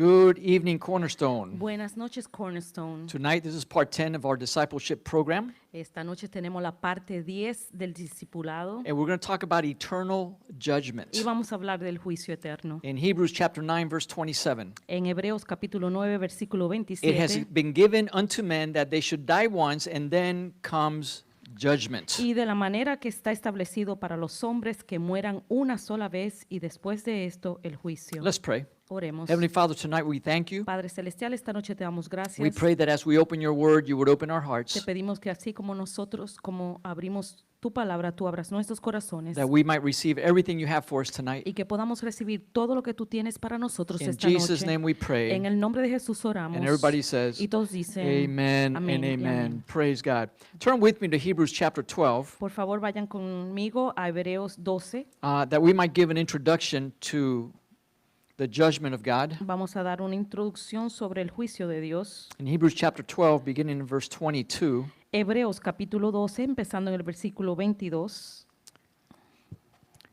Good evening, Cornerstone. Buenas noches, Cornerstone. Tonight, this is part 10 of our discipleship program, Esta noche tenemos la parte 10 del discipulado and we're going to talk about eternal y judgment. vamos a hablar del juicio eterno. In Hebrews chapter 9, verse 27, En Hebreos capítulo 9, versículo it has 27, been given unto men that they should die once, and then comes judgment. y de la manera que está establecido para los hombres que mueran una sola vez y después de esto el juicio. Let's pray. Oremos. Heavenly Father, tonight we thank you. Padre Celestial, esta noche te damos We gracias. pray that as we open your word, you would open our Te hearts, pedimos que así como nosotros, como abrimos tu palabra, tú abras nuestros corazones that we might receive everything you have for us tonight. y que podamos recibir todo lo que tú tienes para nosotros In esta Jesus' noche. name we pray. En el nombre de Jesús oramos. And everybody says, Y todos dicen Amen amén and y amen. amén. Praise God. Turn with me to Hebrews chapter 12, Por favor, vayan conmigo a Hebreos 12. that we might give an introduction to the judgment of God. Vamos a dar una introducción sobre el juicio de Dios. In Hebrews chapter 12, beginning in verse 22, Hebreos capítulo 12, empezando en el versículo 22.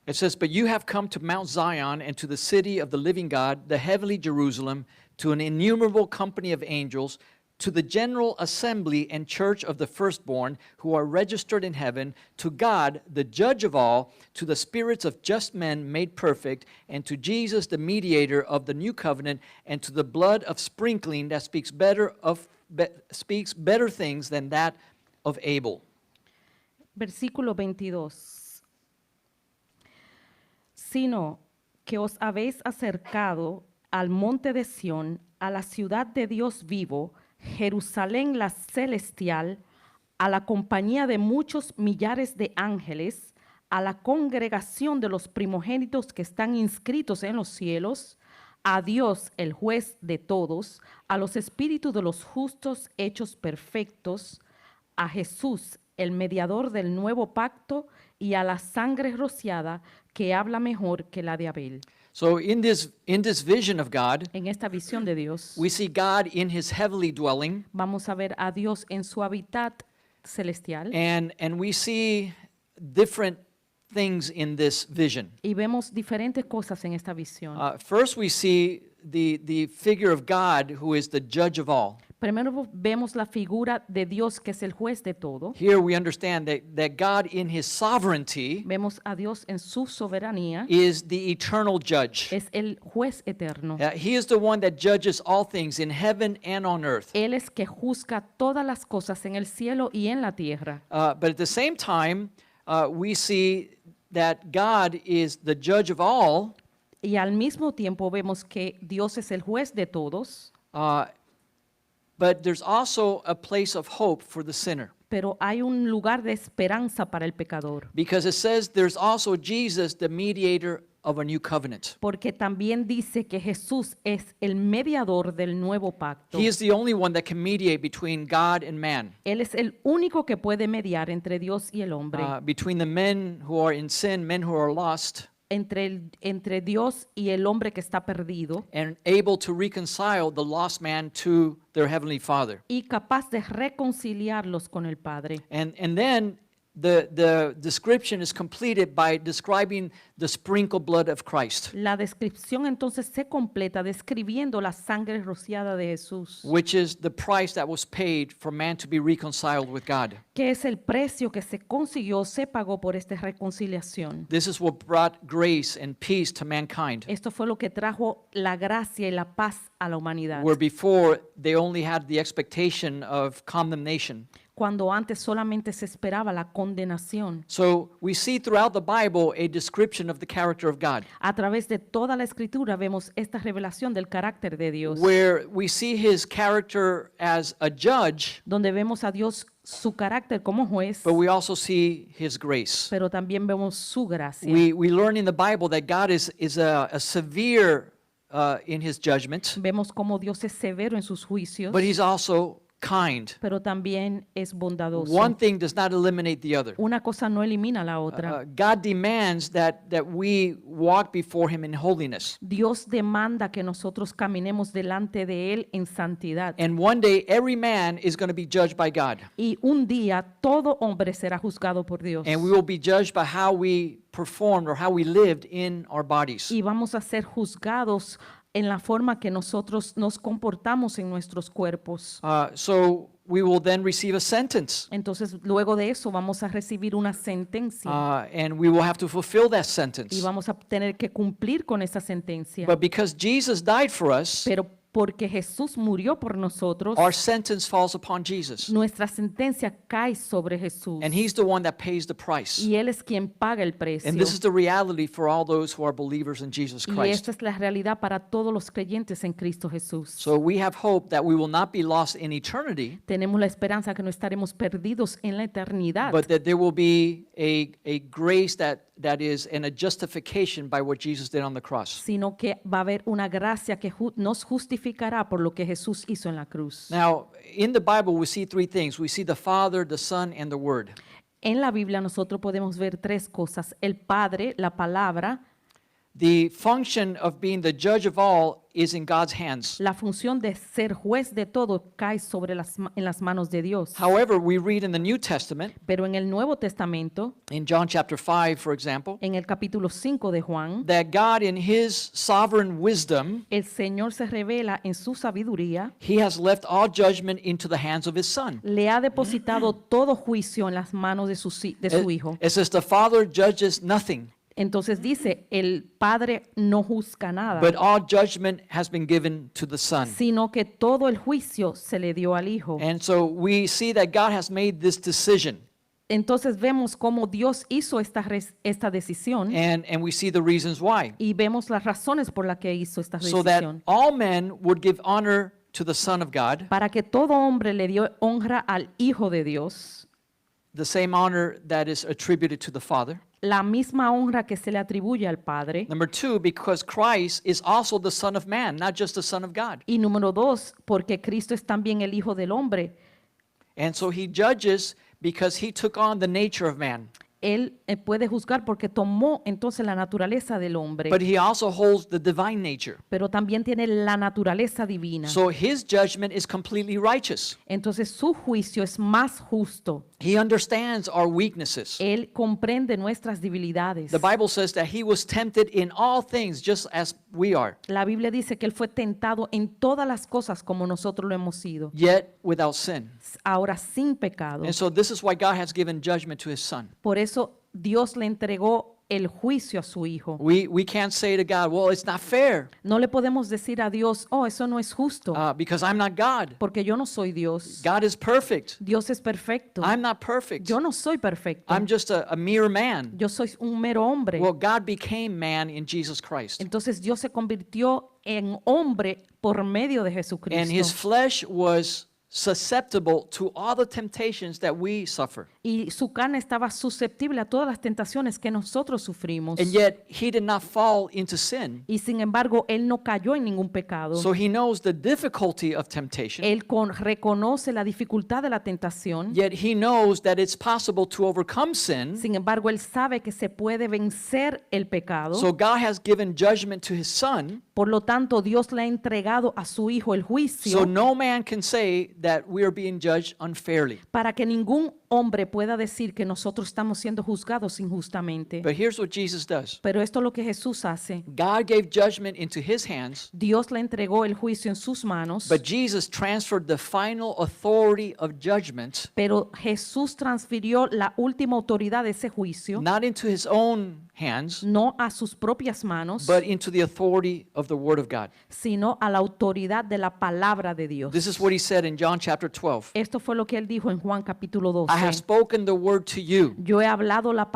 it says, But you have come to Mount Zion and to the city of the living God, the heavenly Jerusalem, to an innumerable company of angels, to the general assembly and church of the firstborn who are registered in heaven, to God, the judge of all, to the spirits of just men made perfect, and to Jesus, the mediator of the new covenant, and to the blood of sprinkling that speaks better things than that of Abel. Versículo 22. Sino que os habéis acercado al monte de Sión, a la ciudad de Dios vivo, Jerusalén la celestial, a la compañía de muchos millares de ángeles, a la congregación de los primogénitos que están inscritos en los cielos, a Dios el juez de todos, a los espíritus de los justos hechos perfectos, a Jesús el mediador del nuevo pacto y a la sangre rociada que habla mejor que la de Abel. So in this vision of God, En esta visión de Dios, we see God in his heavenly dwelling, vamos a ver a Dios en su hábitat celestial and we see different things in this vision. y vemos diferentes cosas en esta visión. First, we see the figure of God who is the judge of all. Primero vemos la figura de Dios que es el juez de todo. Here we understand that God in his sovereignty Vemos a Dios en su soberanía, is the eternal judge. es el juez eterno. He is the one that judges all things in heaven and on earth. Él es que juzga todas las cosas en el cielo y en la tierra. But at the same time, we see that God is the judge of all, Y al mismo tiempo vemos que Dios es el juez de todos, but there's also a place of hope for the sinner. pero hay un lugar de esperanza para el pecador. Because it says there's also Jesus, the mediator of a new covenant. Porque también dice que Jesús es el mediador del nuevo pacto. He is the only one that can mediate between God and man, Él es el único que puede mediar entre Dios y el hombre, between the men who are in sin, men who are lost, entre Dios y el hombre que está perdido, and able to reconcile the lost man to their heavenly Father. y capaz de reconciliarlos con el Padre. And then the description is completed by describing the sprinkled blood of Christ, La descripción entonces se completa describiendo la sangre rociada de Jesús, which is the price that was paid for man to be reconciled with God. que es el precio que se consiguió, se pagó por esta reconciliación. This is what brought grace and peace to mankind, Esto fue lo que trajo la gracia y la paz a la humanidad, where before they only had the expectation of condemnation. cuando antes solamente se esperaba la condenación. So we see throughout the Bible a description of the character of God, A través de toda la escritura vemos esta revelación del carácter de Dios, where we see his character as a judge, donde vemos a Dios su carácter como juez, but we also see his grace. pero también vemos su gracia. We learn in the Bible that God is a severe in his judgment, Vemos cómo Dios es severo en sus juicios, but he's also kind. pero también es bondadoso. One thing does not eliminate the other. Una cosa no elimina la otra. God demands that we walk before him in holiness. Dios demanda que nosotros caminemos delante de Él en santidad. And one day every man is going to be judged by God. Y un día todo hombre será juzgado por Dios. And we will be judged by how we performed or how we lived in our bodies. Y vamos a ser juzgados en la forma que nosotros nos comportamos en nuestros cuerpos. So we will then receive a sentence, Entonces, luego de eso vamos a recibir una sentencia and we will have to fulfill that y sentence. vamos a tener que cumplir con esa sentencia. But because Jesus died for us, Pero porque Jesús murió por nosotros, our sentence falls upon Jesus. nuestra sentencia cae sobre Jesús. And he's the one that pays the price. Y Él es quien paga el precio. And this is the reality for all those who are believers in Jesus Y Christ. esta es la realidad para todos los creyentes en Cristo Jesús. So we have hope that we will not be lost in eternity, Tenemos la esperanza que no estaremos perdidos en la eternidad, but that there will be a grace that is and a justification by what Jesus did on the cross. sino que va a haber una gracia que nos justificará por lo que Jesús hizo en la cruz. Now, in the Bible, we see three things. We see the Father, the Son, and the Word. En la Biblia nosotros podemos ver tres cosas: el Padre, la palabra. The function of being the judge of all is in God's hands. La función de ser juez de todo cae en las manos de Dios. However, we read in the New Testament, Pero en el Nuevo Testamento, in John chapter 5, for example, en el capítulo 5 de Juan, that God in his sovereign wisdom, el Señor se revela en su sabiduría, he has left all judgment into the hands of his Son. le ha depositado todo juicio en las manos de su Hijo. It says the Father judges nothing, Entonces dice, el Padre no juzga nada, but all judgment has been given to the Son. sino que todo el juicio se le dio al Hijo. And so we see that God has made this decision, Entonces vemos cómo Dios hizo esta decisión and we see the reasons why. y vemos las razones por las que hizo esta So that decisión. all men would give honor to the Son of God, Para que todo hombre le dio honra al Hijo de Dios, the same honor that is attributed to the Father. la misma honra que se le atribuye al Padre. Number two, because Christ is also the Son of Man, not just the Son of God. Y número dos, porque Cristo es también el Hijo del Hombre. And so he judges because he took on the nature of man. Él puede juzgar porque tomó entonces la naturaleza del hombre, But he also holds the divine nature. pero también tiene la naturaleza divina. So his judgment is completely righteous. Entonces su juicio es más justo. He understands our weaknesses. Él comprende nuestras debilidades. The Bible says that he was tempted in all things just as we are, La Biblia dice que él fue tentado en todas las cosas como nosotros lo hemos sido, yet without sin. ahora sin pecado. And so this is why God has given judgment to his Son. Por eso Dios le entregó el juicio a su Hijo. We can't say to God, well, it's not fair No le podemos decir a Dios, oh, eso no es justo, because I'm not God. porque yo no soy Dios. God is perfect. Dios es perfecto. I'm not perfect. Yo no soy perfecto. I'm just a mere man. Yo soy un mero hombre. Well, God became man in Jesus Christ. Entonces Dios se convirtió en hombre por medio de And his Jesucristo. flesh was susceptible to all the temptations that we suffer. Y su carne estaba susceptible a todas las tentaciones que nosotros sufrimos. And yet he did not fall into sin. Y sin embargo, él no cayó en ningún pecado. So he knows the difficulty of temptation. Él reconoce la dificultad de la tentación. Yet he knows that it's possible to overcome sin. Sin embargo, él sabe que se puede vencer el pecado. So God has given judgment to his Son. Por lo tanto, Dios le ha entregado a su Hijo el So juicio no man can say that we are being judged unfairly. para que ningún hombre pueda decir que nosotros estamos siendo juzgados injustamente. But here's what Jesus does. Pero esto es lo que Jesús hace. God gave judgment into his hands, Dios le entregó el juicio en sus manos, but Jesus transferred the final authority of judgment pero Jesús transfirió la última autoridad de ese juicio, not into his own hands, no a sus propias manos, but into the authority of the Word of God. sino a la autoridad de la palabra de Dios. This is what he said in John chapter 12. Esto fue lo que él dijo en Juan capítulo I have 12. spoken the word to you. Yo he hablado la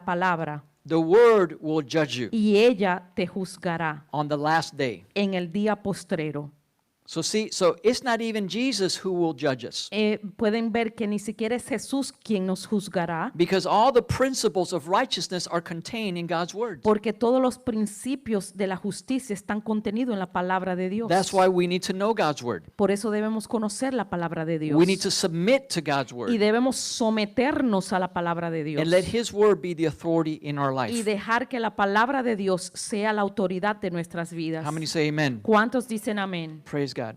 palabra The word will judge you y ella te juzgará on the last day. en el día postrero. So it's not even Jesus who will judge us, Pueden ver que ni siquiera es Jesús quien nos juzgará, because all the principles of righteousness are contained in God's word. porque todos los principios de la justicia están contenidos en la palabra de Dios. That's why we need to know God's word. Por eso debemos conocer la palabra de Dios We need to submit to God's y word debemos someternos a la palabra de Dios and let his word be the authority in our y life. dejar que la palabra de Dios sea la autoridad de nuestras vidas. How many say amen? ¿Cuántos dicen amén? Praise God.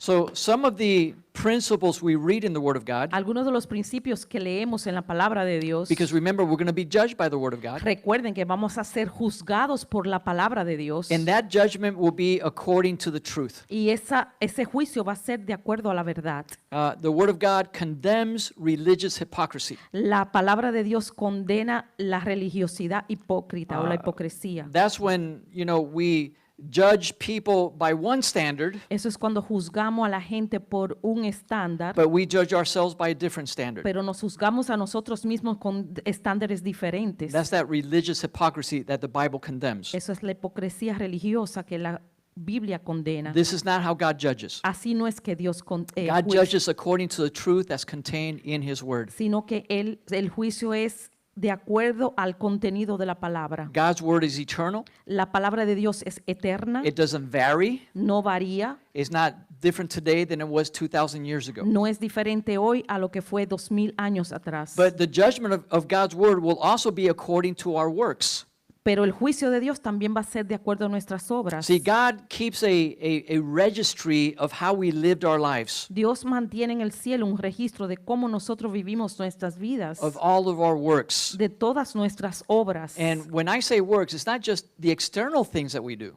So some of the principles we read in the Word of God, Algunos de los principios que leemos en la palabra de Dios, because remember, we're going to be judged by the Word of God, recuerden que vamos a ser juzgados por la palabra de Dios. and that judgment will be according to the truth. Y ese juicio va a ser de acuerdo a la verdad. The Word of God condemns religious hypocrisy. La palabra de Dios condena la religiosidad hipócrita o la hipocresía. That's when, we judge people by one standard, Eso es cuando juzgamos a la gente por un estándar, but we judge ourselves by a different standard. pero nos juzgamos a nosotros mismos con estándares diferentes. That's that religious hypocrisy that the Bible condemns. Eso es la hipocresía religiosa que la Biblia condena. This is not how God judges. Así no es que Dios God juzga, judges according to the truth that's contained in His Word. sino que el juicio es de acuerdo al contenido de la palabra. God's Word is eternal. La palabra de Dios es eterna, It doesn't vary. no varía, It's not different today than it was 2,000 years ago. no es diferente hoy a lo que fue 2000 años atrás. But the judgment of God's Word will also be according to our works. Pero el juicio de Dios también va a ser de acuerdo a nuestras obras. See, God keeps a registry of how we lived our lives, Dios mantiene en el cielo un registro de cómo nosotros vivimos nuestras vidas, of all of our works. de todas nuestras obras. And when I say works, it's not just the external things that we do,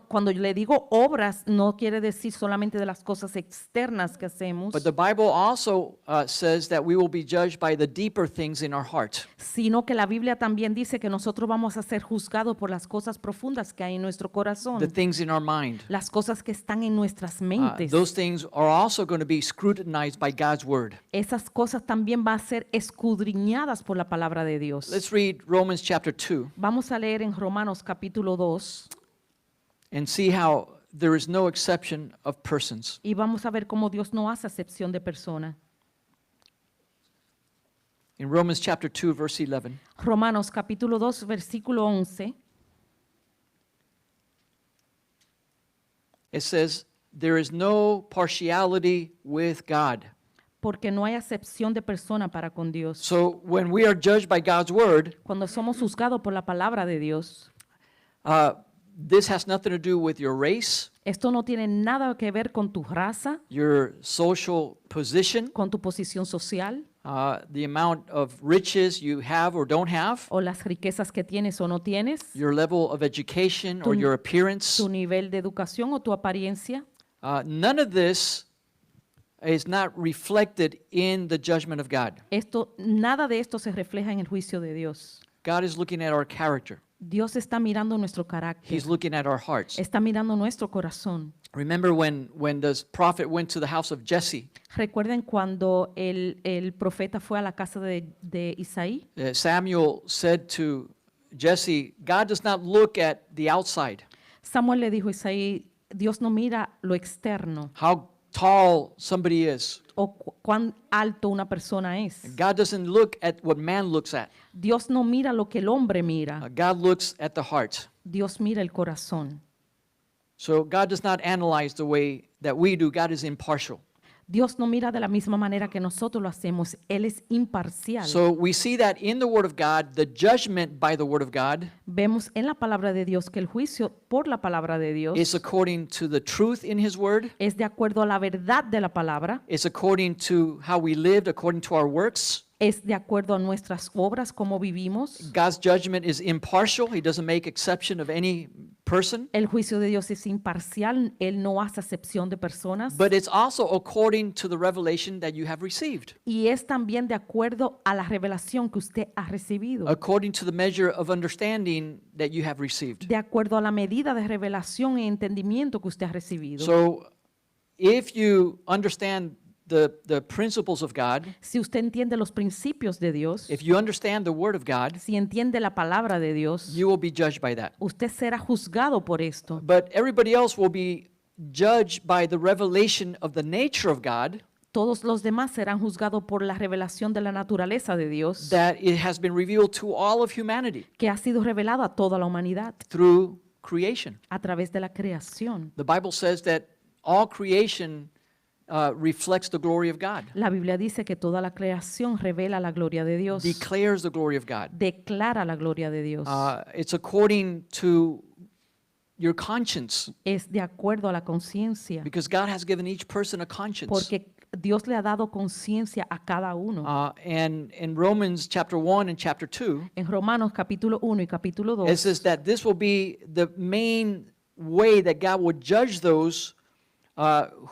Cuando le digo obras, no quiere decir solamente de las cosas externas que hacemos, but the Bible also says that we will be judged by the deeper things in our heart. sino que la Biblia también dice que nosotros vamos a ser juzgados por las cosas profundas que hay en nuestro corazón, The things in our mind. las cosas que están en nuestras mentes. Those things are also going to be scrutinized by God's Word. Esas cosas también van a ser escudriñadas por la palabra de Dios. Let's read Romans chapter 2 Vamos a leer en Romanos capítulo 2 and see how there is no exception of persons. y vamos a ver cómo Dios no hace acepción de persona. In Romans chapter 2, verse 11, Romanos capítulo 2 versículo 11 it says, there is no partiality with God. porque no hay acepción de persona para con Dios. So when we are judged by God's Word, Cuando somos juzgados por la palabra de Dios, this has nothing to do with your race, esto no tiene nada que ver con tu raza, your social position, con tu posición social the amount of riches you have or don't have, o las riquezas que tienes o no tienes, your level of education or Tu- your appearance. tu nivel de educación o tu apariencia. None of this is not reflected in the judgment of God. Nada de esto se refleja en el juicio de Dios. God is looking at our character. Dios está mirando nuestro carácter, He's looking at our hearts. está mirando nuestro corazón. Remember when the prophet went to the house of Jesse, Recuerden cuando el profeta fue a la casa de Isaí, Samuel said to Jesse, God does not look at the outside, Samuel le dijo a Isaí, Dios no mira lo externo how tall somebody is. o cuán alto una persona es. God doesn't look at what man looks at. Dios no mira lo que el hombre mira, God looks at the heart. Dios mira el corazón. So God does not analyze the way that we do. God is impartial. Dios no mira de la misma manera que nosotros lo hacemos, Él es imparcial. So we see that in the Word of God, the judgment by the Word of God Vemos en la palabra de Dios que el juicio por la palabra de Dios is according to the truth in His Word. es de acuerdo a la verdad de la palabra, It's according to how we lived, according to our works. es de acuerdo a nuestras obras, cómo vivimos. God's judgment is impartial. He doesn't make exception of any person. El juicio de Dios es imparcial, Él no hace acepción de personas. But it's also according to the revelation that you have received, Y es también de acuerdo a la revelación que usted ha recibido, according to the measure of understanding that you have received. de acuerdo a la medida de revelación y entendimiento que usted ha recibido. So if you understand the principles of God, Si usted entiende los principios de Dios, if you understand the Word of God, si entiende la palabra de Dios, you will be judged by that. usted será juzgado por esto. But everybody else will be judged by the revelation of the nature of God Todos los demás serán juzgados por la revelación de la naturaleza de Dios that it has been revealed to all of humanity que ha sido revelado a toda la humanidad through creation. a través de la creación. The Bible says that all creation reflects the glory of God, La Biblia dice que toda la creación revela la gloria de Dios, declares the glory of God. declara la gloria de Dios. It's according to your conscience, es de acuerdo a la conciencia, because God has given each person a conscience. porque Dios le ha dado conciencia a cada uno. And in Romans chapter 1 and chapter 2, En Romanos capítulo 1 y capítulo it 2 says that this will be the main way that God will judge those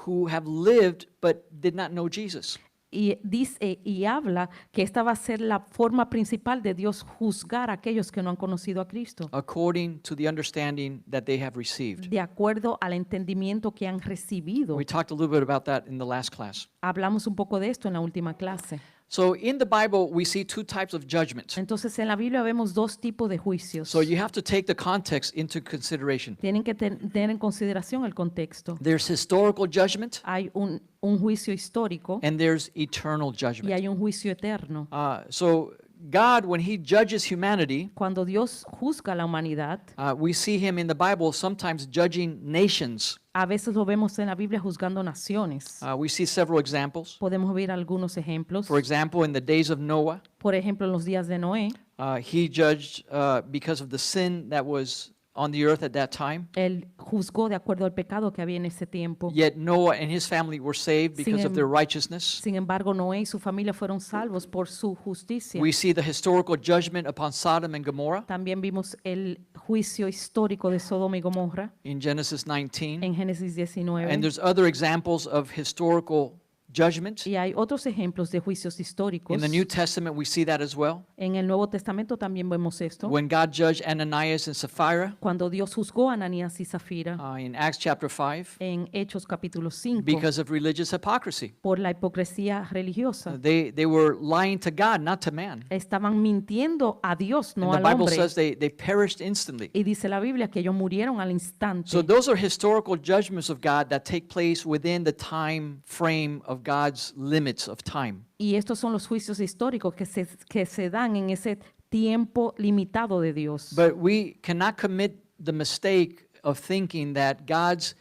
who have lived but did not know Jesus. y dice y habla que esta va a ser la forma principal de Dios juzgar a aquellos que no han conocido a Cristo, According to the understanding that they have received. de acuerdo al entendimiento que han recibido. We talked a little bit about that in the last class. Hablamos un poco de esto en la última clase. So in the Bible, we see two types of judgment. Entonces en la Biblia vemos dos tipos de juicios. So you have to take the context into consideration. Tienen que tener en consideración el contexto. There's historical judgment Hay un juicio histórico and there's eternal y judgment. hay un juicio eterno. So God, when he judges humanity, Cuando Dios juzga a la humanidad, we see him in the Bible sometimes judging nations. a veces lo vemos en la Biblia juzgando naciones. We see several examples. Podemos ver algunos ejemplos. For example, in the days of Noah, Por ejemplo, en los días de Noé, he judged because of the sin that was on the earth at that time. él juzgó de acuerdo al pecado que había en ese tiempo. Yet Noah and his family were saved because of their righteousness. Sin embargo, Noé y su familia fueron salvos por su justicia. We see the historical judgment upon Sodom and Gomorrah También vimos el juicio histórico de Sodoma y Gomorra in Genesis 19. en Génesis And 19. there's other examples of historical judgment. Y hay otros ejemplos de juicios históricos. In the New Testament, we see that as well. En el Nuevo Testamento también vemos esto. When God judged Ananias and Sapphira Cuando Dios juzgó a Ananías y Zafira in Acts chapter 5 en Hechos capítulo 5 because of religious hypocrisy. por la hipocresía religiosa. They were lying to God, not to man. Estaban mintiendo a Dios, no And the al Bible hombre. says they perished instantly. Y dice la Biblia que ellos murieron al instante. So those are historical judgments of God that take place within the time frame of God's limits of time. Y estos son los juicios históricos que se dan en ese tiempo limitado de Dios. But we cannot commit the mistake of thinking that God's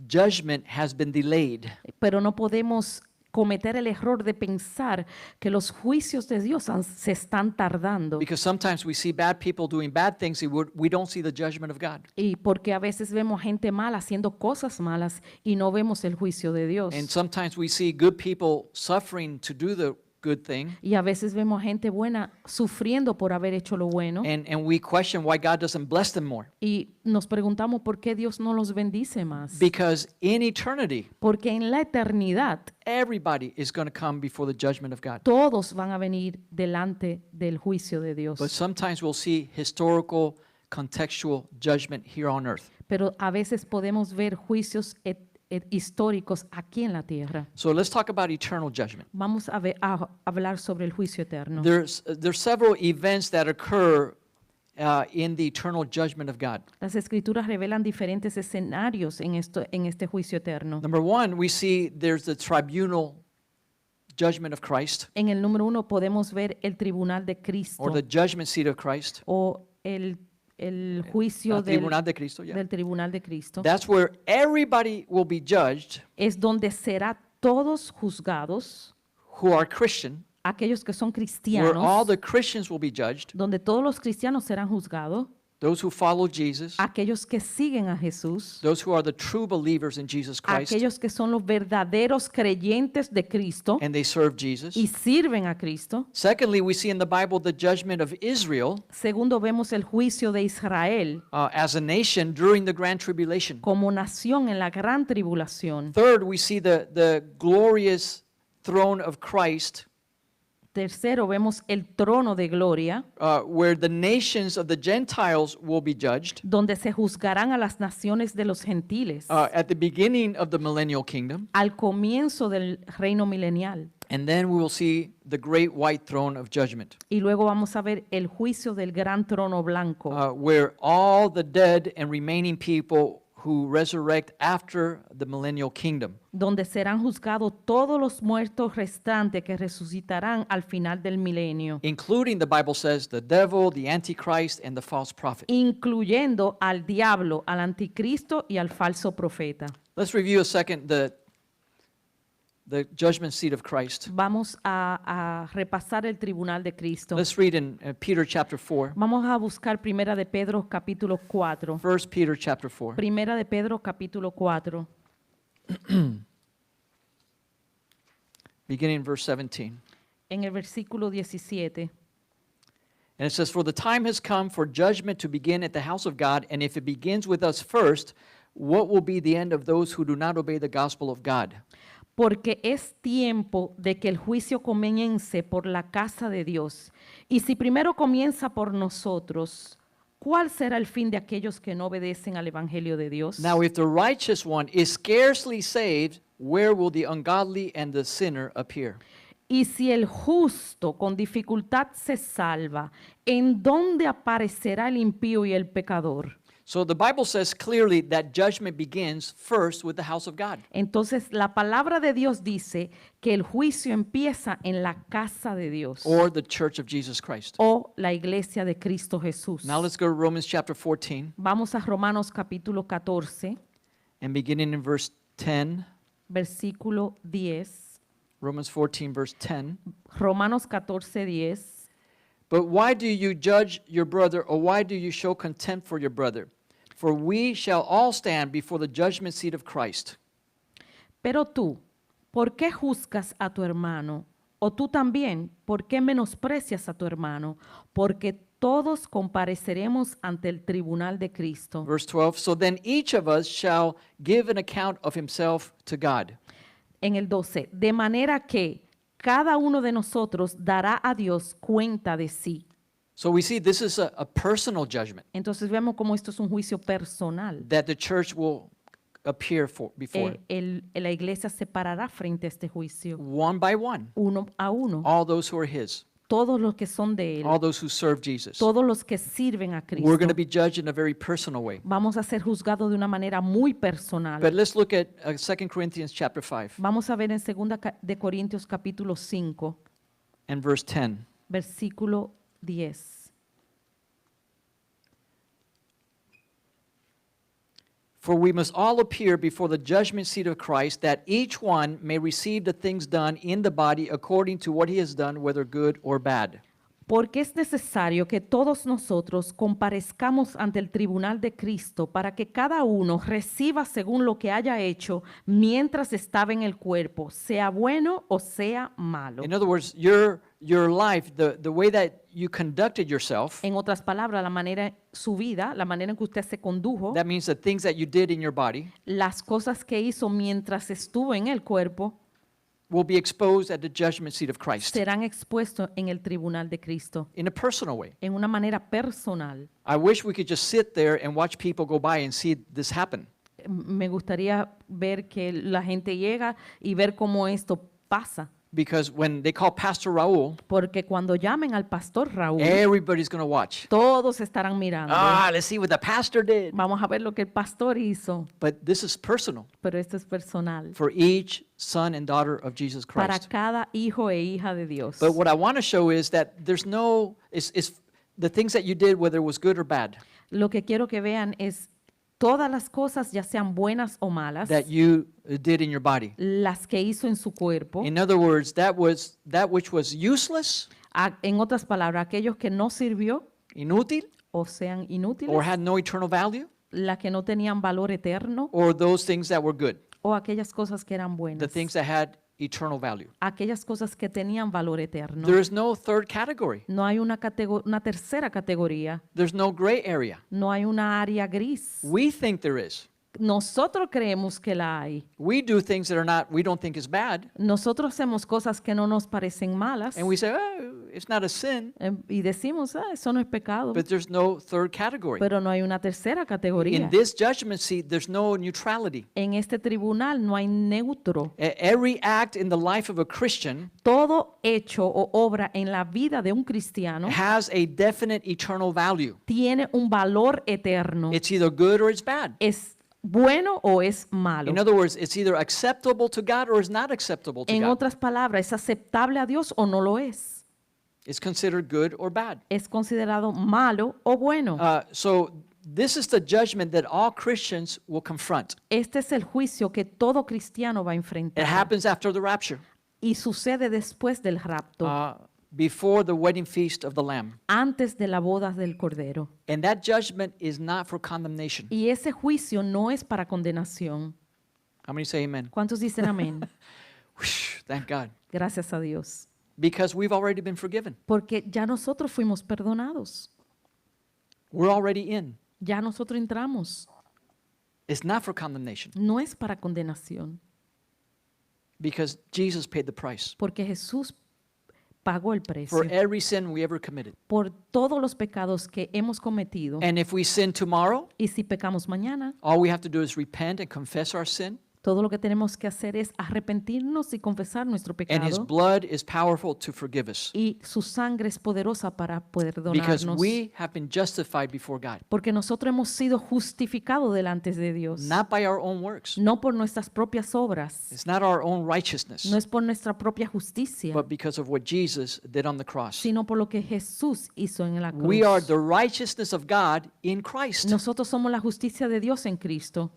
judgment has been delayed. Pero no podemos cometer el error de pensar que los juicios de Dios se están tardando. Because sometimes we see bad people doing bad things and we don't see the judgment of God. Y porque a veces vemos gente mala haciendo cosas malas y no vemos el juicio de Dios. And sometimes we see good people suffering to do the good thing. Y a veces vemos gente buena sufriendo por haber hecho lo bueno. And we question why God doesn't bless them more. Y nos preguntamos por qué Dios no los bendice más. Because in eternity, Porque en la eternidad everybody is going to come before the judgment of God. todos van a venir delante del juicio de Dios. But sometimes we'll see historical, contextual judgment here on earth. Pero a veces podemos ver juicios históricos aquí en la tierra. So let's talk about eternal judgment. Vamos a hablar sobre el juicio eterno. There's several events that occur in the eternal judgment of God. Las escrituras revelan diferentes escenarios en este juicio eterno. Number one, we see there's the tribunal judgment of Christ, En el número 1 podemos ver el tribunal de Cristo or the judgment seat of Christ. o el juicio Tribunal de Cristo, yeah. del tribunal de Cristo. That's where everybody will be judged Es donde será todos juzgados, who are Christian, aquellos que son where all cristianos, the Christians will be judged, donde todos los cristianos serán juzgados, those who follow Jesus, aquellos que siguen a Jesús, those who are the true believers in Jesus Christ, aquellos que son los verdaderos creyentes de Cristo and they serve Jesus. y sirven a Cristo. Secondly, we see in the Bible the judgment of Israel Segundo, vemos el juicio de Israel as a nation during the Grand Tribulation. como nación en la gran tribulación. Third, we see the glorious throne of Christ, Tercero, vemos el trono de gloria, where the nations of the Gentiles will be judged donde se juzgarán a las naciones de los gentiles at the beginning of the millennial kingdom. al comienzo del reino milenial. And then we will see the great white throne of judgment, Y luego vamos a ver el juicio del gran trono blanco, where all the dead and remaining people who resurrect after the millennial kingdom, donde serán juzgados todos los muertos restantes que resucitarán al final del milenio, including, the Bible says, the devil, the antichrist, and the false prophet. incluyendo al diablo, al anticristo y al falso profeta. Let's review a second the judgment seat of Christ. Vamos a repasar el tribunal de Cristo. Let's read in Peter chapter 4. Vamos a buscar Primera de Pedro capítulo 4. 1 Peter chapter 4. Primera de Pedro capítulo 4, Beginning in verse 17. en el versículo 17. And it says, "For the time has come for judgment to begin at the house of God, and if it begins with us first, what will be the end of those who do not obey the gospel of God? Porque es tiempo de que el juicio comience por la casa de Dios. Y si primero comienza por nosotros, ¿cuál será el fin de aquellos que no obedecen al evangelio de Dios? Now, if the righteous one is scarcely saved, where will the ungodly and the sinner appear?" Y si el justo con dificultad se salva, ¿en dónde aparecerá el impío y el pecador? So the Bible says clearly that judgment begins first with the house of God. Entonces la palabra de Dios dice que el juicio empieza en la casa de Dios Or the church of Jesus Christ. o la iglesia de Cristo Jesús. Now let's go to Romans chapter 14 Vamos a Romanos capítulo 14, and beginning in verse 10. versículo 10. Romans 14 verse 10. Romanos 14, 10. "But why do you judge your brother, or why do you show contempt for your brother? For we shall all stand before the judgment seat of Christ. Pero tú, ¿por qué juzgas a tu hermano? O tú también, ¿por qué menosprecias a tu hermano? Porque todos compareceremos ante el tribunal de Cristo. Verse 12, "So then each of us shall give an account of himself to God." En el 12, de manera que cada uno de nosotros dará a Dios cuenta de sí. So we see this is a personal judgment Entonces vemos cómo esto es un juicio personal. that the church will appear before, La iglesia se parará frente a este juicio, one by one, uno a uno. all those who are his, Todos los que son de Él, all those who serve Jesus. todos los que sirven a Cristo. We're going to be judged in a very personal way. Vamos a ser juzgados de una manera muy personal. But let's look at 2 Corinthians chapter 5 Vamos a ver en 2 de Corintios capítulo 5, and verse 10. versículo 10. "For we must all appear before the judgment seat of Christ, that each one may receive the things done in the body according to what he has done, whether good or bad." Porque es necesario que todos nosotros comparezcamos ante el tribunal de Cristo para que cada uno reciba según lo que haya hecho mientras estaba en el cuerpo, sea bueno o sea malo. In other words, your life, the way that you conducted yourself, En otras palabras, su vida, la manera en que usted se condujo, that means the things that you did in your body, las cosas que hizo mientras estuvo en el cuerpo, will be exposed at the judgment seat of Christ serán expuestos en el tribunal de Cristo, in a personal way. en una manera personal. I wish we could just sit there and watch people go by and see this happen. Me gustaría ver que la gente llega y ver cómo esto pasa. Because when they call Pastor Raul, Porque cuando llamen al pastor Raúl, everybody's going to watch. todos estarán mirando. Let's see what the pastor did. Vamos a ver lo que el pastor hizo, But this is personal pero esto es personal. for each son and daughter of Jesus Para Christ. cada hijo e hija de Dios. But what I want to show is that there's no, it's the things that you did, whether it was good or bad, Lo que quiero que vean es todas las cosas, ya sean buenas o malas, that you did in your body. las que hizo en su cuerpo. In other words, that which was useless, En otras palabras, aquellos que no sirvió inútil, o sean inútiles, or had no eternal value, las que no tenían valor eterno or those things that were good, o aquellas cosas que eran the buenas, things that had eternal value. aquellas cosas que tenían valor eterno. There is no third category. No hay una tercera categoría, There's no gray area. no hay una área gris. We think there is. Nosotros creemos que la hay. We do things that we don't think is bad, Nosotros hacemos cosas que no nos parecen malas and we say, oh, it's not a sin, y decimos, eso no es pecado, but there's no third category. pero no hay una tercera categoría. In this judgment seat, there's no neutrality. En este tribunal no hay neutro. Every act in the life of a Christian Todo hecho o obra en la vida de un cristiano has a definite eternal value. tiene un valor eterno. It's either good or it's bad. Es bueno o es malo. In other words, it's either acceptable to God or it's not acceptable to En God. otras palabras, ¿es aceptable a Dios o no lo es? It's considered good or bad. ¿Es considerado malo o bueno? So This is the judgment that all Christians will confront. Este es el juicio que todo cristiano va a It enfrentar. happens after the rapture, Y sucede después del rapto, before the wedding feast of the Lamb. antes de la boda del Cordero. And that judgment is not for condemnation. Y ese juicio no es para condenación. How many say amen? ¿Cuántos dicen amén? Whew, thank God. Gracias a Dios. Because we've already been forgiven. Porque ya nosotros fuimos perdonados. We're already in. Ya nosotros entramos. It's not for condemnation No es para condenación. because Jesus paid the price Porque Jesús pagó el precio for every sin we ever committed. por todos los pecados que hemos cometido. And if we sin tomorrow, Y si pecamos mañana, all we have to do is repent and confess our sin, todo lo que tenemos que hacer es arrepentirnos y confesar nuestro and His pecado. blood is powerful to forgive us Y su sangre es poderosa para poder because donarnos. we have been justified before God, Porque nosotros hemos sido justificados delante de Dios. not by our own works. No por nuestras propias obras. It's not our own righteousness, No es por nuestra propia justicia, but because of what Jesus did on the cross. sino por lo que Jesús hizo en la We are cruz. the righteousness of God in Christ. Nosotros somos la justicia de Dios en Cristo.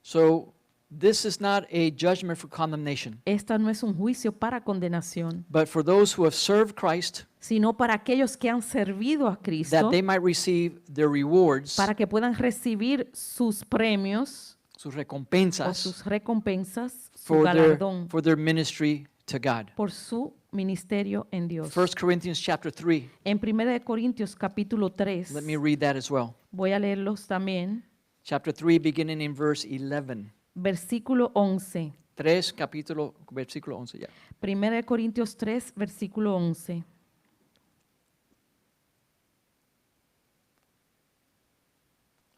So this is not a judgment for condemnation, Esta no es un juicio para condenación, but for those who have served Christ, sino para aquellos que han servido a Cristo, that they might receive their rewards, para que puedan recibir sus premios sus o recompensas, sus recompensas, su for galardón their ministry to God. por su ministerio en Dios. 1 Corinthians chapter 3. En 1 de Corintios capítulo 3, Let me read that as well. voy a leerlos también, Chapter 3, beginning in verse 11. versículo 11. 3, capítulo, versículo 11, ya. 1 de Corintios 3, versículo 11.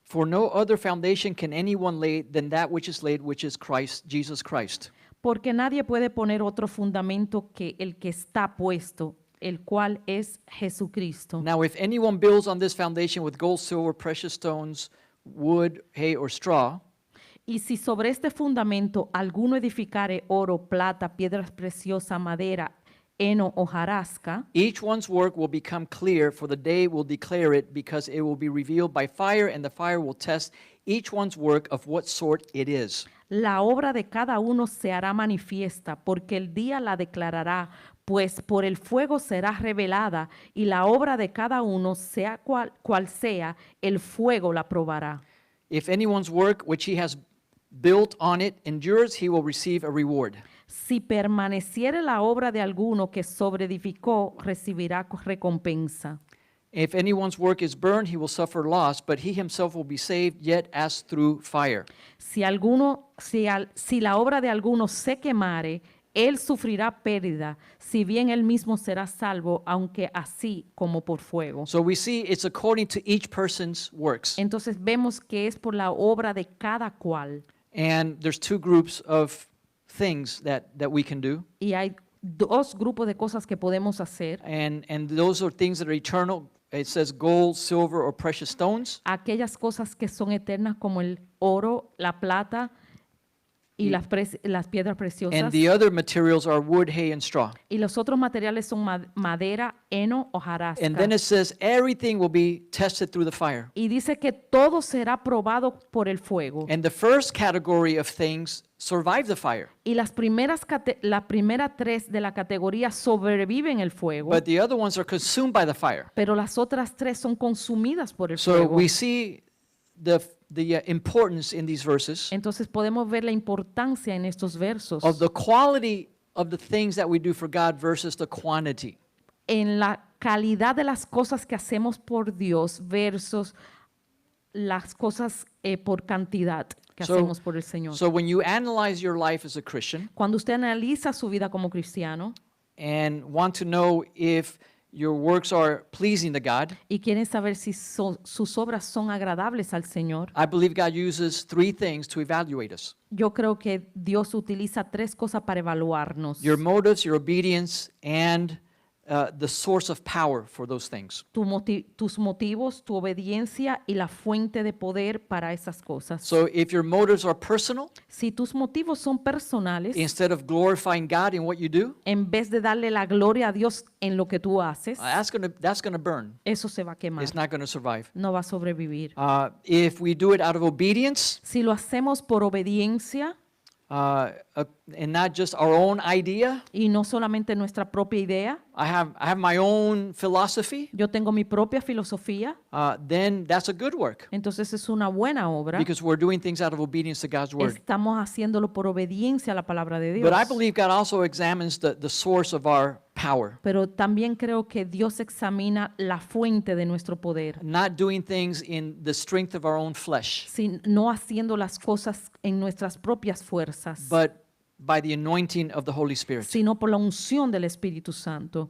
For no other foundation can anyone lay than that which is laid, which is Christ, Jesus Christ. Porque nadie puede poner otro fundamento que el que está puesto, el cual es Jesucristo. Now, if anyone builds on this foundation with gold, silver, precious stones, wood, hay, or straw, Y si sobre este fundamento alguno edificare oro, plata, piedras preciosas, madera, heno o jarasca, each one's work will become clear, for the day will declare it, because it will be revealed by fire, and the fire will test each one's work of what sort it is. la obra de cada uno se hará manifiesta, porque el día la declarará, pues por el fuego será revelada, y la obra de cada uno, sea cual sea, el fuego la probará. If anyone's work which he has built on it endures, he will receive a reward. Si permaneciere la obra de alguno que sobreedificó, recibirá recompensa. If anyone's work is burned, he will suffer loss, but he himself will be saved, yet as through fire. Si la obra de alguno se quemare, él sufrirá pérdida, si bien él mismo será salvo, aunque así como por fuego. So we see it's according to each person's works. Entonces vemos que es por la obra de cada cual. And there's two groups of things that we can do. Y hay dos grupos de cosas que podemos hacer. And those are things that are eternal. It says gold, silver, or precious stones. Aquellas cosas que son eternas como el oro, la plata y las piedras preciosas. And the other materials are wood, hay, and straw. Y los otros materiales son madera, heno o jarasca. And then it says everything will be tested through the fire. Y dice que todo será probado por el fuego. And the first category of things survive the fire, Y las primeras tres de la categoría sobreviven el fuego, but the other ones are consumed by the fire. pero las otras tres son consumidas por el So fuego. we see the importance in these verses Entonces podemos ver la importancia en estos versos of the quality of the things that we do for God versus the quantity. en la calidad de las cosas que hacemos por Dios versus las cosas por cantidad que hacemos por el Señor. So when you analyze your life as a Christian Cuando usted analiza su vida como cristiano and want to know if your works are pleasing to God, y quieren saber si sus obras son agradables al Señor, I believe God uses three things to evaluate us: yo creo que Dios utiliza tres cosas para evaluarnos. your motives, your obedience, and the source of power for those things. tus motivos, tu obediencia y la fuente de poder para esas cosas. So if your motives are personal, Si tus motivos son personales, instead of glorifying God in what you do, en vez de darle la gloria a Dios en lo que tú haces, that's gonna burn. eso se va a quemar. It's not going to survive. No va a sobrevivir. If we do it out of obedience Si lo hacemos por obediencia and not just our own idea, y no solamente nuestra propia idea, I have my own philosophy, yo tengo mi propia filosofía, then that's a good work entonces es una buena obra. because we're doing things out of obedience to God's word. Estamos haciéndolo por obediencia a la palabra de Dios. But I believe God also examines the source of our power, Pero también creo que Dios examina la fuente de nuestro poder, not doing things in the strength of our own flesh, no haciendo las cosas en nuestras propias fuerzas, but by the anointing of the Holy Spirit. sino por la unción del Espíritu Santo.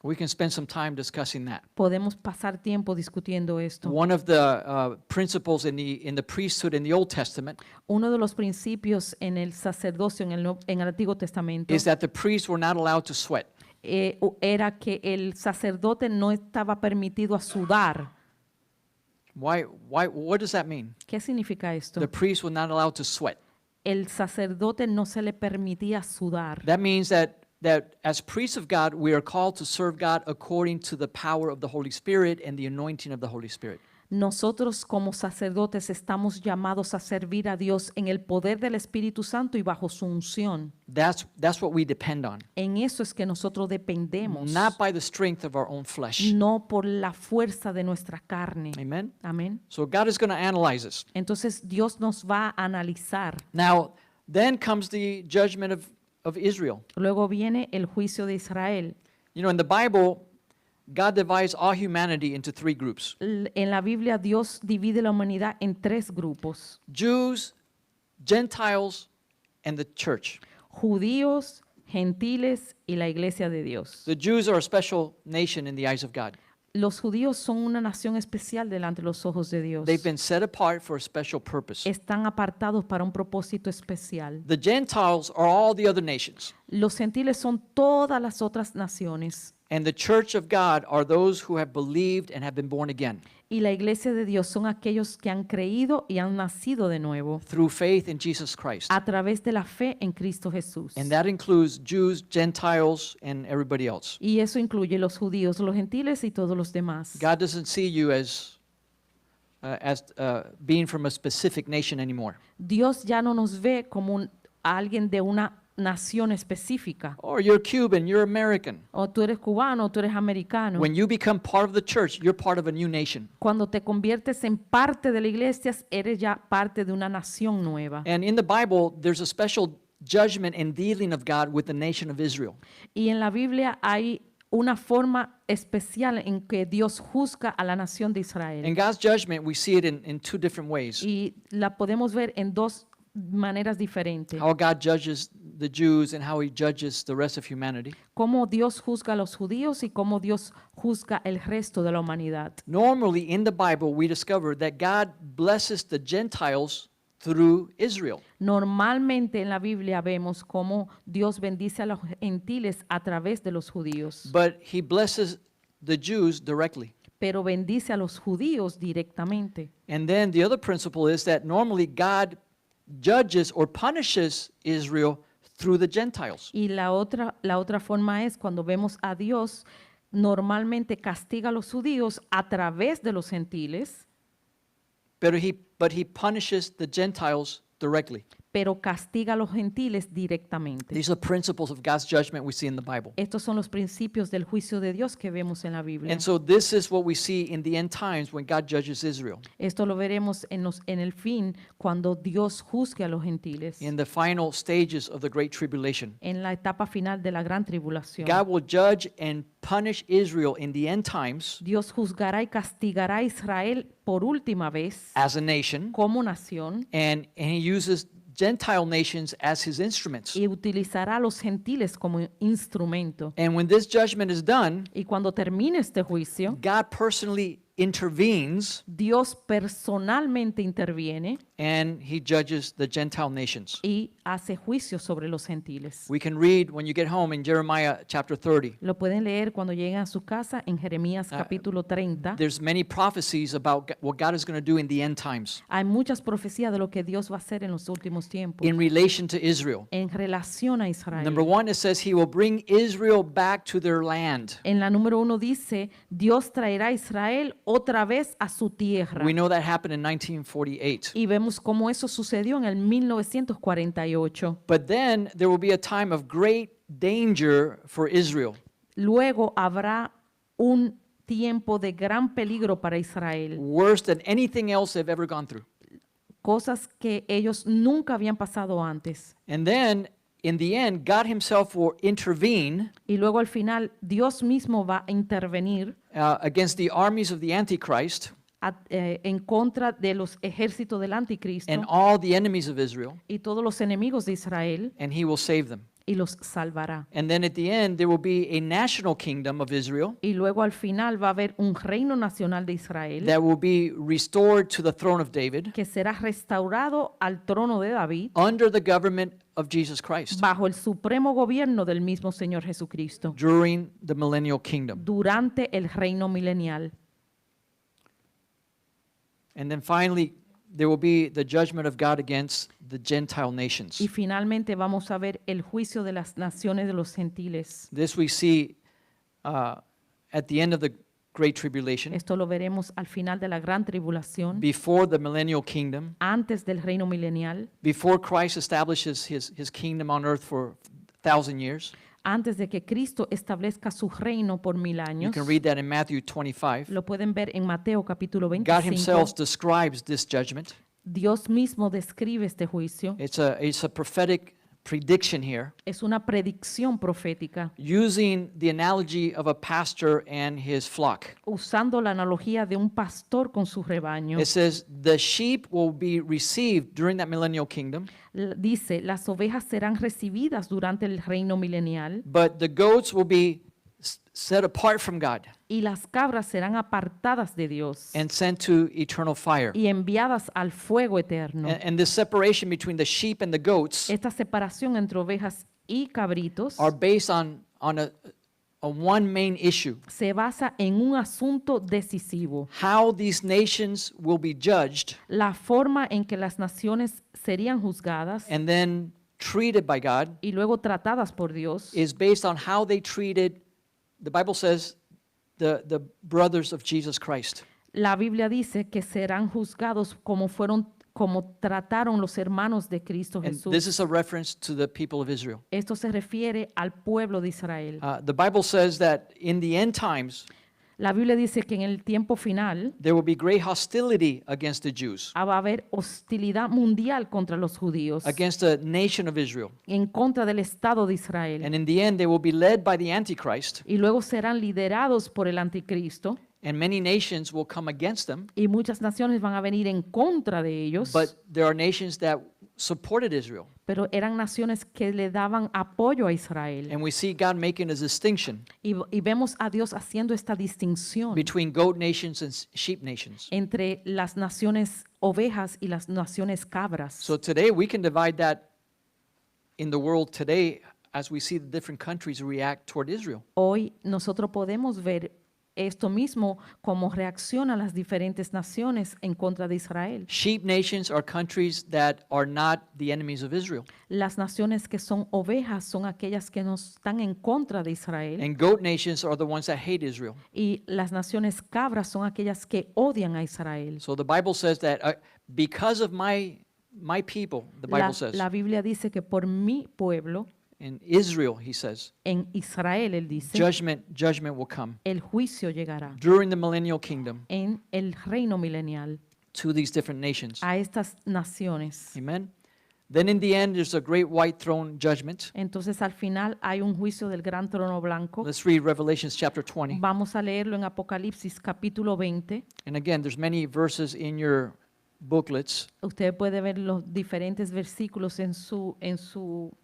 We can spend some time discussing that. Podemos pasar tiempo discutiendo esto. One of the principles in the priesthood in the Old Testament Uno de los principios en el sacerdocio en el Antiguo Testamento is that the priests were not allowed to sweat. Era que el sacerdote no estaba permitido a sudar. What does that mean? ¿Qué significa esto? The priests were not allowed to sweat. El sacerdote no se le permitía sudar. That means that as priests of God, we are called to serve God according to the power of the Holy Spirit and the anointing of the Holy Spirit. Nosotros como sacerdotes estamos llamados a servir a Dios en el poder del Espíritu Santo y bajo su unción. That's what we depend on, En eso es que nosotros dependemos, not by the strength of our own flesh. no por la fuerza de nuestra carne. Amen? Amén. So God is going to analyze us. Entonces Dios nos va a analizar. Now, then comes the judgment of Israel. Luego viene el juicio de Israel. You know, in the Bible, God divides all humanity into three groups: En la Biblia Dios divide la humanidad en tres grupos: Jews, Gentiles, and the church. judíos, gentiles y la iglesia de Dios. The Jews are a special nation in the eyes of God. Los judíos son una nación especial delante de los ojos de Dios. They've been set apart for a special purpose. Están apartados para un propósito especial. The Gentiles are all the other nations. Los gentiles son todas las otras naciones. And the church of God are those who have believed and have been born again Y la iglesia de Dios son aquellos que han creído y han nacido de nuevo through faith in Jesus Christ. a través de la fe en Cristo Jesús. And that includes Jews, Gentiles, and everybody else. Y eso incluye los judíos, los gentiles y todos los demás. God doesn't see you as being from a specific nation anymore. Dios ya no nos ve como alguien de una nación específica. Or you're Cuban, you're American. O tú eres cubano, o tú eres americano. When you become part of the church, you're part of a new nation. Cuando te conviertes en parte de la iglesia, eres ya parte de una nación nueva. And in the Bible, there's a special judgment and dealing of God with the nation of Israel. Y en la Biblia hay una forma especial en que Dios juzga a la nación de Israel. In God's judgment, we see it in two different ways. Y la podemos ver en dos maneras diferentes. How God judges the Jews and how he judges the rest of humanity. Cómo Dios juzga a los judíos y cómo Dios juzga el resto de la humanidad. Normally in the Bible, we discover that God blesses the Gentiles through Israel. Normalmente en la Biblia vemos cómo Dios bendice a los gentiles a través de los judíos, But he blesses the Jews directly. pero bendice a los judíos directamente. And then the other principle is that normally God judges or punishes Israel through the Gentiles. Y la otra forma es cuando vemos a Dios, normalmente castiga a los judíos a través de los gentiles, But he punishes the Gentiles directly. pero castiga a los gentiles directamente. These are principles of God's judgment we see in the Bible. Estos son los principios del juicio de Dios que vemos en la Biblia. And so this is what we see in the end times when God judges Israel. Esto lo veremos en el fin cuando Dios juzgue a los gentiles, In the final stages of the Great Tribulation, en la etapa final de la gran tribulación. God will judge and punish Israel in the end times Dios juzgará y castigará a Israel por última vez as a nation, como nación and he uses Gentile nations as his instruments. y utilizará a los gentiles como instrumento. And when this judgment is done, Y cuando termine este juicio, God personally intervenes Dios personalmente interviene and he judges the Gentile nations. y hace juicio sobre los gentiles. We can read when you get home in Jeremiah chapter 30. Lo pueden leer cuando lleguen a su casa en Jeremías capítulo 30. There's many prophecies about what God is going to do in the end times Hay muchas profecías de lo que Dios va a hacer en los últimos tiempos in relation to Israel. en relación a Israel. Number one, it says he will bring Israel back to their land. En la número 1 dice, Dios traerá a Israel otra vez a su tierra. We know that happened in 1948. Y vemos cómo eso sucedió en el 1948. But then there will be a time of great danger for Israel. Luego habrá un tiempo de gran peligro para Israel. Worse than anything else they've ever gone through. Cosas que ellos nunca habían pasado antes. And then, in the end, God himself will intervene Y luego al final Dios mismo va a intervenir against the armies of the Antichrist en contra de los ejércitos del anticristo and all the enemies of Israel, y todos los enemigos de Israel and he will save them. y los salvará. And then at the end, there will be a national kingdom of Israel Y luego al final va a haber un reino nacional de Israel that will be restored to the throne of David que será restaurado al trono de David under the government of Jesus Christ bajo el supremo gobierno del mismo Señor Jesucristo during the millennial kingdom. durante el reino milenial. And then finally, there will be the judgment of God against the Gentile nations. Y finalmente vamos a ver el juicio de las naciones de los gentiles. This we see at the end of the Great Tribulation, Esto lo veremos al final de la gran tribulación, before the millennial kingdom, antes del reino milenial, before Christ establishes his kingdom on earth for 1,000 years. antes de que Cristo establezca su reino por 1000 You años. can read that in Matthew 25. Lo pueden ver en Mateo capítulo God 25. himself describes this judgment. Dios mismo describe este juicio. It's a prophetic prediction here, Es una predicción profética, using the analogy of a pastor and his flock. usando la analogía de un pastor con su rebaño. It says, the sheep will be received during that millennial kingdom, Dice, las ovejas serán recibidas durante el reino milenial but the goats will be set apart from God y las cabras serán apartadas de Dios and sent to eternal fire. y enviadas al fuego eterno. And this separation between the sheep and the goats Esta separación entre ovejas y cabritos are based on a one main issue: se basa en un asunto decisivo, how these nations will be judged la forma en que las naciones serían juzgadas and then treated by God y luego tratadas por Dios is based on how they treated, the Bible says, the brothers of Jesus Christ. La Biblia dice que serán juzgados como trataron los hermanos de Cristo And Jesús. this is a reference to the people of Israel. Esto se refiere al pueblo de Israel. The Bible says that in the end times, La Biblia dice que en el tiempo final there will be great hostility against the Jews, va a haber hostilidad mundial contra los judíos, against the nation of Israel. en contra del Estado de Israel. And in the end, they will be led by the Antichrist, Y luego serán liderados por el anticristo and many nations will come against them. y muchas naciones van a venir en contra de ellos, But there are nations that supported Israel. pero eran naciones que le daban apoyo a Israel. And we see God making a distinction Y vemos a Dios haciendo esta distinción between goat nations and sheep nations. entre las naciones ovejas y las naciones cabras. So today we can divide that in the world today as we see the different countries react toward Israel. Hoy nosotros podemos ver esto mismo, cómo reaccionan las diferentes naciones en contra de Israel. Sheep nations are countries that are not the enemies of Israel. Las naciones que son ovejas son aquellas que no están en contra de Israel. And goat nations are the ones that hate Israel. Y las naciones cabras son aquellas que odian a Israel. So the Bible says that because of my people, the Bible says, La Biblia dice que por mi pueblo, in Israel, he says, en Israel, él dice, judgment will come el juicio llegará during the millennial kingdom en el reino milenial to these different nations. a estas naciones. Amen. Then in the end, there's a great white throne judgment. Entonces al final hay un juicio del gran trono blanco. Let's read Revelations chapter 20. Vamos a leerlo en Apocalipsis capítulo 20. And again, there's many verses in your booklets, Usted puede ver los diferentes versículos en su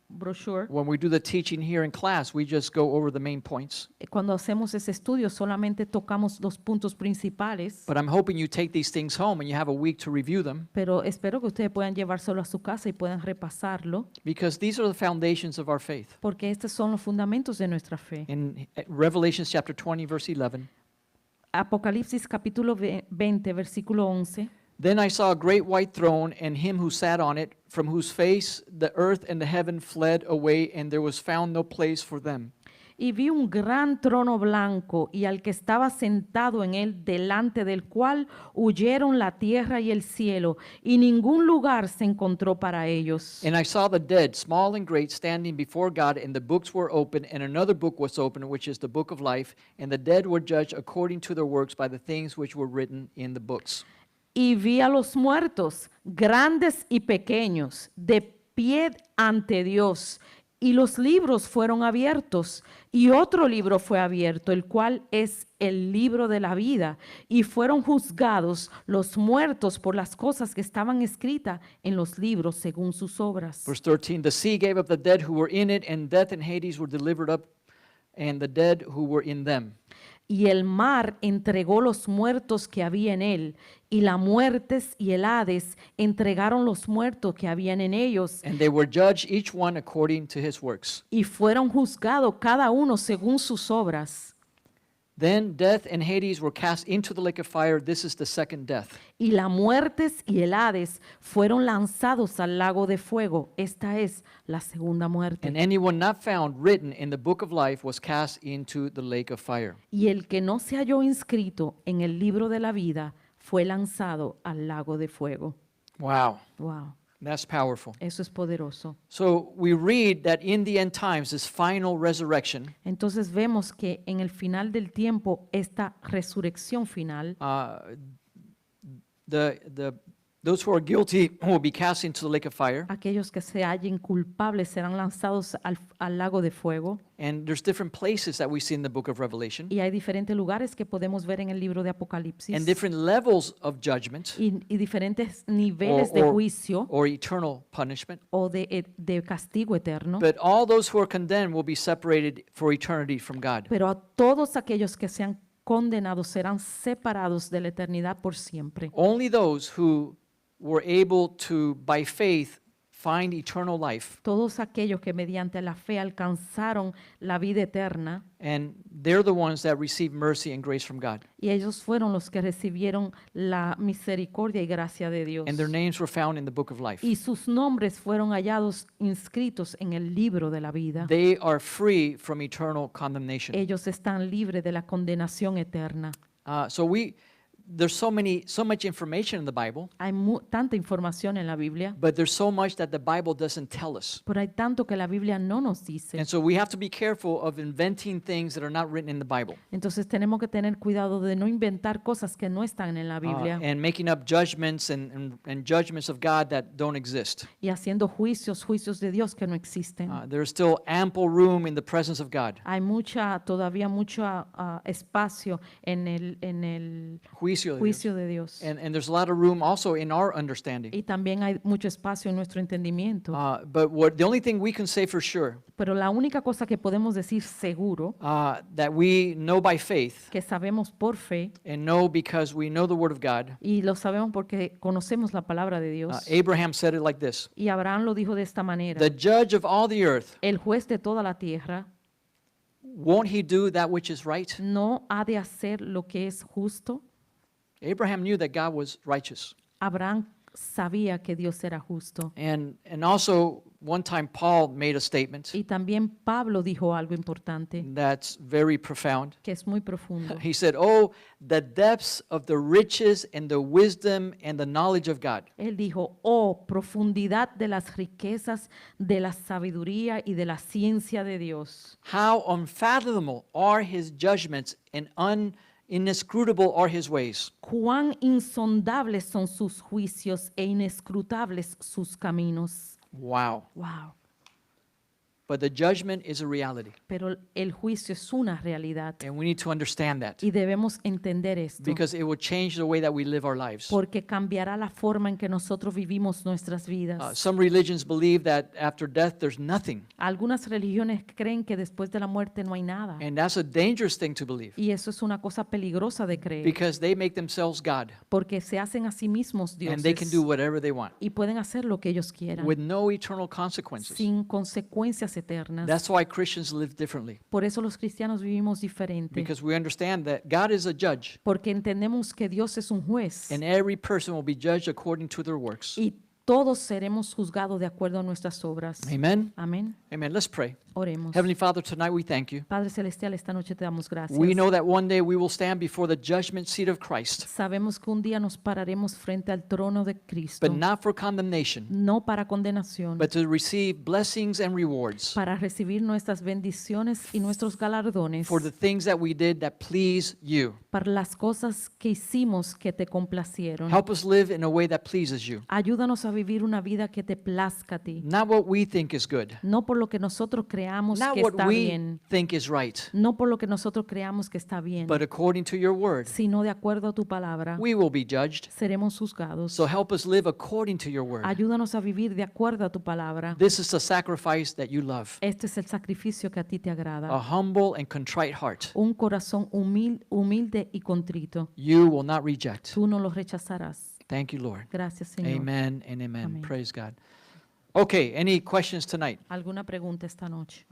brochure. when we do the teaching here in class, we just go over the main points. Cuando hacemos ese estudio solamente tocamos los puntos principales, But I'm hoping you take these things home and you have a week to review them, pero espero que ustedes puedan llevárselo a su casa y puedan repasarlo, because these are the foundations of our faith. porque estos son los fundamentos de nuestra fe. In Revelation chapter 20, verse 11, Apocalipsis capítulo 20, versículo 11. then I saw a great white throne and him who sat on it, from whose face the earth and the heaven fled away, and there was found no place for them. Y vi un gran trono blanco y al que estaba sentado en él, delante del cual huyeron la tierra y el cielo, y ningún lugar se encontró para ellos. And I saw the dead, small and great, standing before God, and the books were open, and another book was opened, which is the book of life, and the dead were judged according to their works by the things which were written in the books. Y vi a los muertos, grandes y pequeños, de pie ante Dios. Y los libros fueron abiertos, y otro libro fue abierto, el cual es el libro de la vida. Y fueron juzgados los muertos por las cosas que estaban escritas en los libros según sus obras. Verse 13, the sea gave up the dead who were in it, and death and Hades were delivered up, and the dead who were in them. Y el mar entregó los muertos que había en él, y la muertes y el Hades entregaron los muertos que habían en ellos, And they were judged, each one according to his works. y fueron juzgados cada uno según sus obras. Then death and Hades were cast into the lake of fire. This is the second death. Y la muertes y el Hades fueron lanzados al lago de fuego. Esta es la segunda muerte. And anyone not found written in the book of life was cast into the lake of fire. Y el que no se halló inscrito en el libro de la vida fue lanzado al lago de fuego. Wow, Wow, that's powerful. eso es poderoso. So we read that in the end times, this final resurrection, Entonces vemos que en el final del tiempo, esta resurrección final, those who are guilty will be cast into the lake of fire. aquellos que se hallen culpables serán lanzados al lago de fuego. And there's different places that we see in the book of Revelation, Y hay diferentes lugares que podemos ver en el libro de Apocalipsis. and different levels of judgment Y diferentes niveles de juicio or eternal punishment. o de castigo eterno. But all those who are condemned will be separated for eternity from God. Pero a todos aquellos que sean condenados serán separados de la eternidad por siempre. Only those who were able to, by faith, find eternal life, Todos aquellos que mediante la fe alcanzaron la vida eterna, and they're the ones that receive mercy and grace from God. y ellos fueron los que recibieron la misericordia y gracia de Dios. And their names were found in the book of life. Y sus nombres fueron hallados inscritos en el libro de la vida. They are free from eternal condemnation. Ellos están libres de la condenación eterna. There's so much information in the Bible, Hay tanta información en la Biblia, but there's so much that the Bible doesn't tell us. pero hay tanto que la Biblia no nos dice. And so we have to be careful of inventing things that are not written in the Bible, Entonces tenemos que tener cuidado de no inventar cosas que no están en la Biblia and making up judgments and judgments of God that don't exist. y haciendo juicios de Dios que no existen. There's still ample room in the presence of God. Hay todavía mucho espacio en el Juicio de Dios. juicio de Dios. And there's a lot of room also in our understanding. Y también hay mucho espacio en nuestro entendimiento. But the only thing we can say for sure, Pero la única cosa que podemos decir seguro, that we know by faith que sabemos por fe, and know because we know the Word of God, y lo sabemos porque conocemos la palabra de Dios, Abraham said it like this: y Abraham lo dijo de esta manera: the judge of all the earth, el juez de toda la tierra won't he do that which is right? no ha de hacer lo que es justo. Abraham knew that God was righteous. Abraham sabía que Dios era justo. And also, one time Paul made a statement Y también Pablo dijo algo importante that's very profound. que es muy profundo. He said, "Oh, the depths of the riches and the wisdom and the knowledge of God. Él dijo: oh, profundidad de las riquezas, de la sabiduría y de la ciencia de Dios. How unfathomable are his judgments and inescrutable are his ways." Cuán insondables son sus juicios e inescrutables sus caminos. Wow. Wow. but the judgment is a reality. pero el juicio es una realidad And we need to understand that y debemos entender esto because it will change the way that we live our lives. porque cambiará la forma en que nosotros vivimos nuestras vidas. Some religions believe that after death there's nothing, Algunas religiones creen que después de la muerte no hay nada and that's a dangerous thing to believe y eso es una cosa peligrosa de creer because they make themselves God porque se hacen a sí mismos and they can do dioses whatever they want y pueden hacer lo que ellos quieran with no eternal consequences. sin consecuencias eternas. That's why Christians live differently Por eso los cristianos vivimos diferente, because we understand that God is a judge porque entendemos que Dios es un juez and every person will be judged according to their works. y todos seremos juzgados de acuerdo a nuestras obras. Amen. Amén. Amen. Let's pray. Oremos. Heavenly Father, tonight we thank you. Padre Celestial, esta noche te damos gracias. We know that one day we will stand before the judgment seat of Christ, Sabemos que un día nos pararemos frente al trono de Cristo, but not for condemnation, no para condenación, but to receive blessings and rewards para recibir nuestras bendiciones y nuestros galardones, for the things that we did that please you. para las cosas que hicimos que te complacieron. Help us live in a way that pleases you, Ayúdanos a vivir una vida que te plazca a ti, not what we think is good, no por lo que nosotros creamos not que what está we bien, think is right, no por lo que nosotros creamos que está bien, but according to your word. sino de acuerdo a tu palabra. We will be judged. Seremos juzgados. So help us live according to your word. Ayúdanos a vivir de acuerdo a tu palabra. This is the sacrifice that you love, Este es el sacrificio que a ti te a agrada. humble and contrite heart. Un corazón humilde y contrito. You will not reject. Tú no lo rechazarás. Thank you, Lord. Gracias, Señor. Amen and amen. Amén. Praise God. Okay, any questions tonight? ¿Alguna pregunta esta noche?